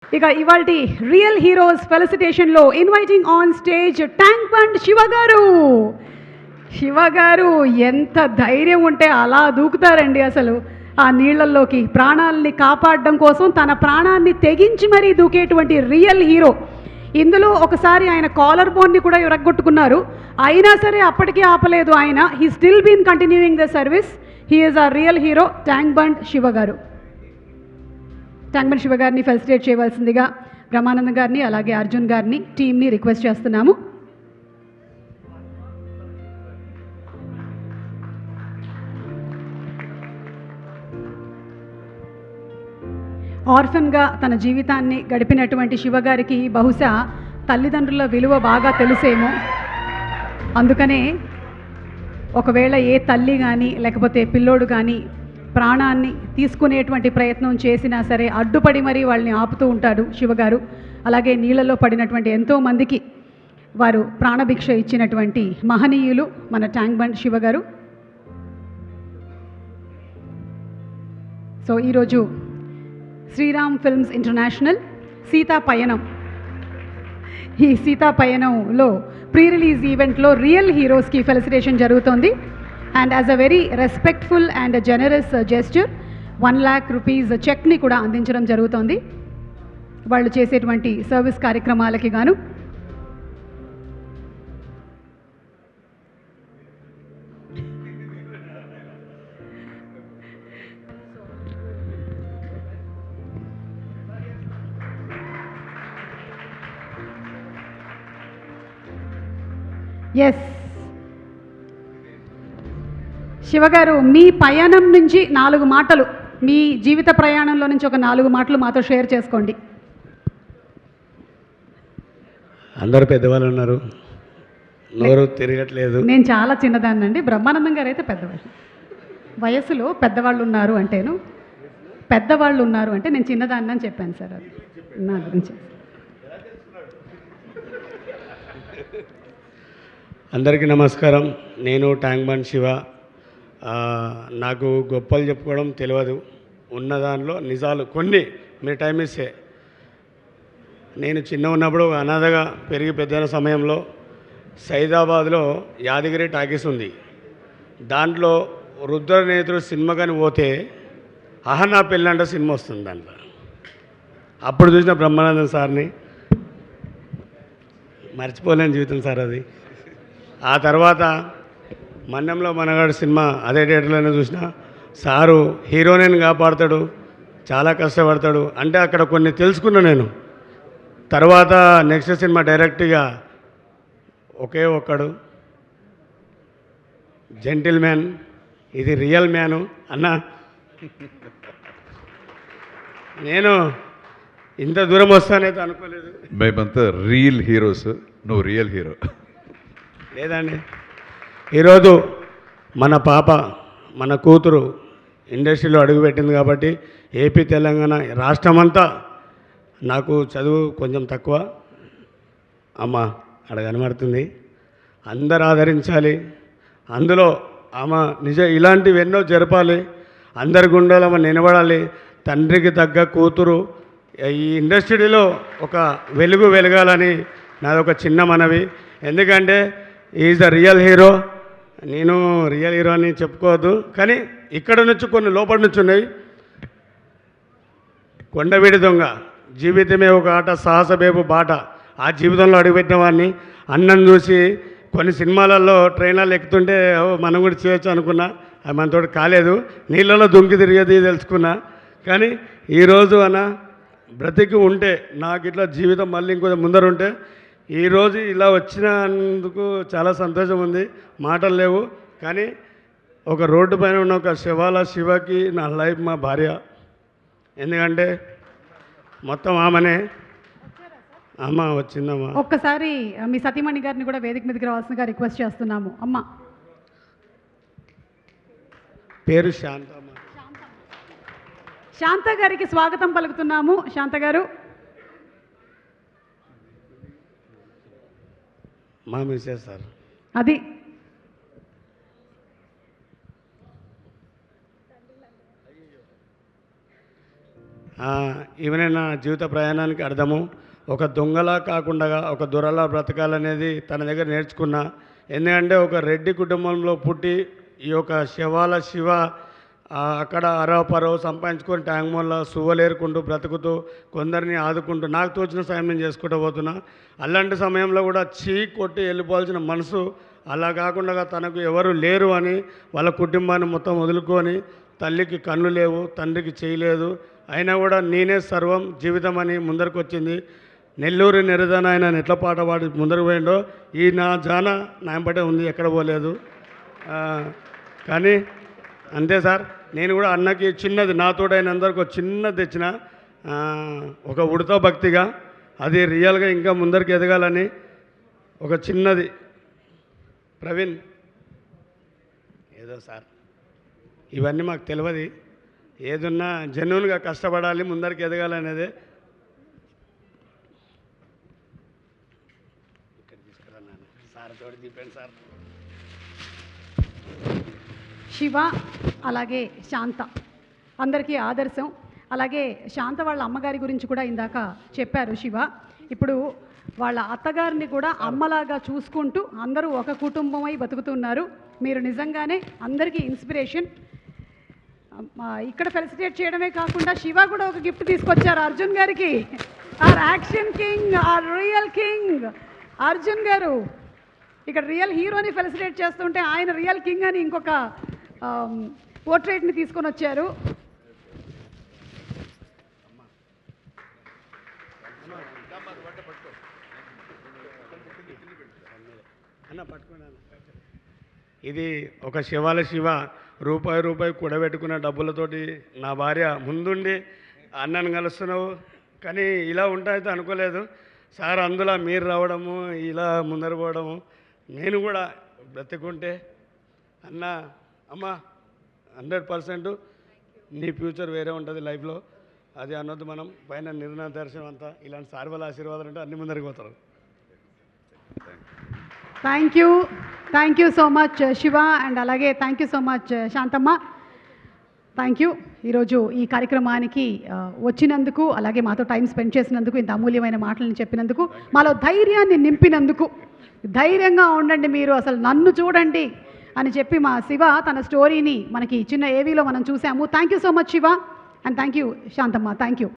ఇక ఇవాల్టి real heroes ఫెలిసిటేషన్లో inviting on stage Tank Bund Shiva garu. Shiva గారు ఎంత ధైర్యం ఉంటే అలా దూకుతారండి అసలు ఆ నీళ్లల్లోకి. ప్రాణాలని కాపాడడం కోసం తన ప్రాణాన్ని తెగించి మరీ దూకేటువంటి రియల్ హీరో. ఇందులో ఒకసారి ఆయన కాలర్ బోన్ని కూడా ఇరగ్గొట్టుకున్నారు, అయినా సరే అప్పటికీ ఆపలేదు ఆయన. He still been continuing the service. He is a real hero Tank Bund Shiva garu. Tank Bund Shiva గారిని ఫెలిసిటేట్ చేయవలసిందిగా బ్రహ్మానందం గారిని అలాగే అర్జున్ గారిని టీంని రిక్వెస్ట్ చేస్తున్నాము. ఆర్ఫన్గా తన జీవితాన్ని గడిపినటువంటి శివగారికి బహుశా తల్లిదండ్రుల విలువ బాగా తెలుసేమో. అందుకనే ఒకవేళ ఏ తల్లి కానీ లేకపోతే పిల్లోడు కానీ ప్రాణాన్ని తీసుకునేటువంటి ప్రయత్నం చేసినా సరే అడ్డుపడి మరీ వాళ్ళని ఆపుతూ ఉంటాడు శివగారు. అలాగే నీళ్ళలో పడినటువంటి ఎంతోమందికి వారు ప్రాణభిక్ష ఇచ్చినటువంటి మహనీయులు మన ట్యాంక్ బండ్ శివగారు. సో ఈరోజు శ్రీరామ్ ఫిల్మ్స్ ఇంటర్నేషనల్ సీతా పయనం, ఈ సీతా పయనంలో ప్రీ రిలీజ్ ఈవెంట్లో రియల్ హీరోస్కి ఫెలిసిటేషన్ జరుగుతోంది. And as a very respectful and generous gesture 1 lakh rupees చెక్ని కూడా అందించడం జరుగుతోంది వాళ్ళు చేసేటువంటి సర్వీస్ కార్యక్రమాలకి గాను. ఎస్ శివగారు, మీ పయనం నుంచి 4 మాటలు, మీ జీవిత ప్రయాణంలో నుంచి ఒక 4 మాటలు మాతో షేర్ చేసుకోండి. అందరూ పెద్దవాళ్ళు ఉన్నారు, నోరు తిరగట్లేదు. నేను చాలా చిన్నదాన్నండి. బ్రహ్మానందం గారు అయితే పెద్దవాళ్ళు. వయసులో పెద్దవాళ్ళు ఉన్నారు అంటేను, పెద్దవాళ్ళు ఉన్నారు అంటే నేను చిన్నదాన్ని అని చెప్పాను సార్. అది నా గురించి. అందరికీ నమస్కారం. నేను ట్యాంక్ బండ్ శివ. నాకు గొప్పలు చెప్పుకోవడం తెలియదు, ఉన్న దానిలో నిజాలు కొన్ని మీరు టైం ఇస్తే. నేను చిన్న ఉన్నప్పుడు అనాథగా పెరిగి పెద్దైన సమయంలో సైదాబాద్లో యాదగిరి టాకీస్ ఉంది. దాంట్లో రుద్రనేత్రుడు సినిమా కానీ పోతే అహనా పెళ్ళంట సినిమా వస్తుంది దాంట్లో. అప్పుడు చూసిన బ్రహ్మానందం సార్ని మర్చిపోలేని జీవితం సార్ అది. ఆ తర్వాత మన్యంలో మనగాడు సినిమా అదే థియేటర్లోనే చూసిన. సారు హీరోని కాపాడతాడు, చాలా కష్టపడతాడు అంటే అక్కడ కొన్ని తెలుసుకున్నా నేను. తర్వాత నెక్స్ట్ సినిమా డైరెక్ట్గా ఒకే ఒక్కడు జెంటిల్ మ్యాన్, ఇది రియల్ మ్యాను అన్న. నేను ఇంత దూరం వస్తానైతే అనుకోలేదు. మేమంతా రియల్ హీరోస్, నువ్వు రియల్ హీరో. లేదండి, ఈరోజు మన పాప మన కూతురు ఇండస్ట్రీలో అడుగుపెట్టింది కాబట్టి ఏపీ తెలంగాణ రాష్ట్రమంతా, నాకు చదువు కొంచెం తక్కువ అమ్మ అక్కడ కనబడుతుంది, అందరు ఆదరించాలి. అందులో ఆమె ఇలాంటివి ఎన్నో జరపాలి, అందరి గుండెలో ఆమె నిలబడాలి. తండ్రికి తగ్గ కూతురు ఈ ఇండస్ట్రీలో ఒక వెలుగు వెలగాలని నాదొక చిన్న మనవి. ఎందుకంటే ఈజ్ ద రియల్ హీరో. నేను రియల్ హీరో అని చెప్పుకోవద్దు, కానీ ఇక్కడ నుంచి కొన్ని లోపల నుంచి ఉన్నాయి. కొండవీడి దొంగ, జీవితమే ఒక ఆట, సాహసబేపు బాట. ఆ జీవితంలో అడుగుపెట్టిన వాడిని అన్నం చూసి కొన్ని సినిమాలలో ట్రైన్లలో ఎక్కుతుంటే మనం కూడా చేయొచ్చు అనుకున్నా, అది మనతో కాలేదు. నీళ్ళలో దుంకి తిరిగేది తెలుసుకున్నా. కానీ ఈరోజు అన్న బ్రతికి ఉంటే నాకు ఇట్లా జీవితం మళ్ళీ ఇంకొంచెం ముందరుంటే ఈరోజు ఇలా వచ్చినందుకు చాలా సంతోషం ఉంది, మాటలు లేవు. కానీ ఒక రోడ్డు పైన ఉన్న ఒక శివకి నా లైఫ్ మా భార్య. ఎందుకంటే మొత్తం ఆమెనే. అమ్మ వచ్చిందమ్మా. ఒక్కసారి మీ సతీమణి గారిని కూడా వేదిక మీదకి రావాల్సిందిగా రిక్వెస్ట్ చేస్తున్నాము. అమ్మ పేరు శాంతమ్మ. శాంత గారికి స్వాగతం పలుకుతున్నాము. శాంత గారు మా మిస్సెస్ సార్. అది ఈమెనే నా జీవిత ప్రయాణానికి అర్థము. ఒక దొంగలా కాకుండా ఒక దొరలా బ్రతకాలనేది తన దగ్గర నేర్చుకున్నా. ఎందుకంటే ఒక రెడ్డి కుటుంబంలో పుట్టి ఈ యొక్క శివాల శివ అక్కడ అరవపరవ సంపాదించుకొని ట్యాంక్ మొల్ల సువ్వలేరుకుంటూ బ్రతుకుతూ కొందరిని ఆదుకుంటూ నాకు తోచిన సాయం నేను చేసుకుంటూ పోతున్నా. అలాంటి సమయంలో కూడా కొట్టి వెళ్ళిపోవాల్సిన మనసు అలా కాకుండా తనకు ఎవరు లేరు అని వాళ్ళ కుటుంబాన్ని మొత్తం వదులుకొని, తల్లికి కన్ను లేవు, తండ్రికి చేయలేదు, అయినా కూడా నేనే సర్వం జీవితం అని ముందరకు వచ్చింది. నెల్లూరు నెరదన ఆయన ఎట్ల పాట పాడి ముందరకు పోయిండో ఈ నా జాన నాయంపటే ఉంది, ఎక్కడ పోలేదు. కానీ అంతే సార్, నేను కూడా అన్నకి చిన్నది నాతోడైనందరికి ఒక చిన్నది తెచ్చిన, ఒక ఉడత భక్తిగా అది రియల్గా ఇంకా ముందరికి ఎదగాలని ఒక చిన్నది. ప్రవీణ్ ఏదో సార్ ఇవన్నీ మాకు తెలియదు, ఏదున్నా జెన్యున్గా కష్టపడాలి, ముందరికి ఎదగాలనేదే. ఇక్కడ తీసుకురా సార్, తోటి తీపండి సార్. శివ అలాగే శాంత అందరికీ ఆదర్శం. అలాగే శాంత వాళ్ళ అమ్మగారి గురించి కూడా ఇందాక చెప్పారు శివ. ఇప్పుడు వాళ్ళ అత్తగారిని కూడా అమ్మలాగా చూసుకుంటూ అందరూ ఒక కుటుంబమై బతుకుతున్నారు. మీరు నిజంగానే అందరికీ ఇన్స్పిరేషన్. ఇక్కడ ఫెలిసిటేట్ చేయడమే కాకుండా శివ కూడా ఒక గిఫ్ట్ తీసుకొచ్చారు అర్జున్ గారికి. Our action king, our real king Arjun garu ఇక్కడ రియల్ హీరోని ఫెలిసిటేట్ చేస్తుంటే ఆయన రియల్ కింగ్ అని ఇంకొక పోర్ట్రేట్ని తీసుకొని వచ్చారు. ఇది ఒక శివాల శివ రూపాయి కూడబెట్టుకున్న డబ్బులతోటి నా భార్య ముందుండి అన్నను కలుస్తున్నావు, కానీ ఇలా ఉంటాయితే అనుకోలేదు సార్. అందులో మీరు రావడము, ఇలా ముందర పోవడము, నేను కూడా బ్రతికుంటే అన్న అమ్మ 100% నీ ఫ్యూచర్ వేరే ఉంటుంది లైఫ్లో, అది అన్నది మనం పైన నిర్ణయ దర్శనం అంతా ఇలాంటి సార్ వాళ్ళ ఆశీర్వాదాలు అంటే అన్ని ముందరికి పోతారు. Thank you so much Shiva, and అలాగే thank you so much Shanthamma. Thank you ఈరోజు ఈ కార్యక్రమానికి వచ్చినందుకు, అలాగే మాతో టైం స్పెండ్ చేసినందుకు, ఇంత అమూల్యమైన మాటలను చెప్పినందుకు, మాలో ధైర్యాన్ని నింపినందుకు. ధైర్యంగా ఉండండి మీరు, అసలు నన్ను చూడండి అని చెప్పి మా శివ తన స్టోరీని మనకి చిన్న ఏవీలో మనం చూసాము. Thank you so much Shiva, and thank you Shanthamma. Thank you.